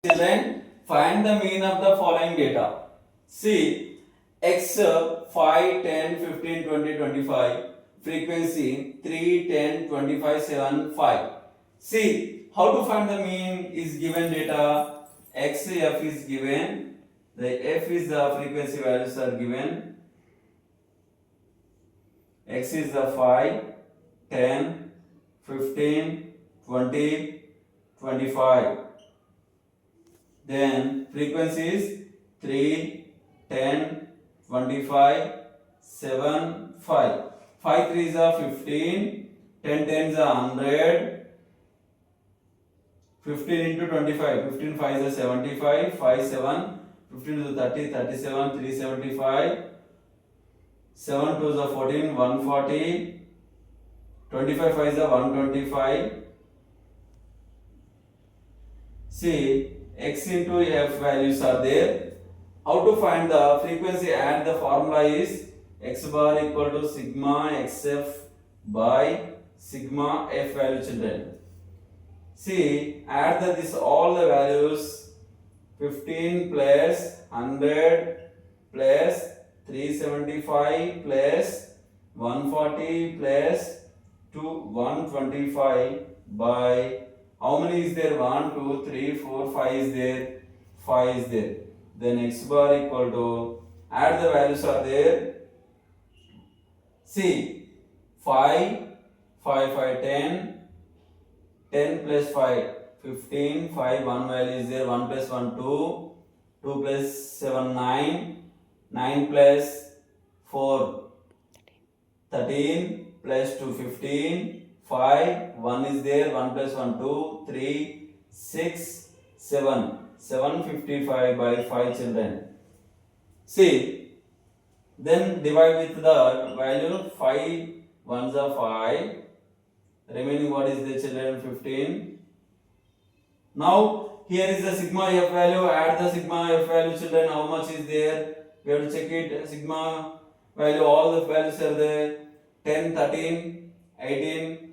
Children, find the mean of the following data. See, x 5, 10, 15, 20, 25, frequency 3, 10, 25, 7, 5. See, how to find the mean is given data. X f is given, the f is the frequency values are given. X is the 5, 10, 15, 20, 25. Then frequency is 3, 10, 25, 7, 5. 5 3s are 15, 10 10s are 100, 15 into 25, 15 5s are 75, 5 7, 15 to 30, 37, 375, 7 2s are 14, 140, 25 5s are 125. See, x into f values are there. How to find the frequency? And the formula is x bar equal to sigma xf by sigma f value, children. See, add this all the values. 15 plus 100 plus 375 plus 140 plus 125 by how many is there? 1, 2, 3, 4, 5 is there. 5 is there. Then x bar equal to, add the values are there. See, 5, 5, 5, 10, 10 plus 5, 15, 5, 1 value is there, 1 plus 1, 2, 2 plus 7, 9, 9 plus 4, 13, plus 2, 15, 5, 1 is there, 1 plus 1, 2, 3, 6, 7, 755 by 5, children. See, then divide with the value 5 ones are 5, remaining what is the, children? 15. Now here is the sigma f value, add the sigma f value, children. How much is there? We have to check it. Sigma value, all the values are there. 10, 13, 18,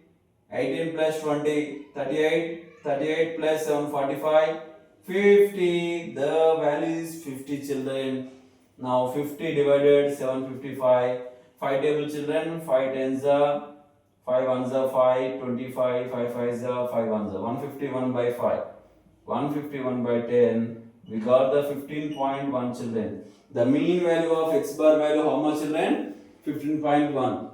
18 plus 20, 38, 38 plus 7, 45, 50. The value is 50, children. Now 50 divided 755. 5 table, children. 5 tens are 5 ones are 5, 25, 5 fives are 5 ones are 151 by 5. 151 by 10. We got the 15.1, children. The mean value of x bar value how much, children? 15.1.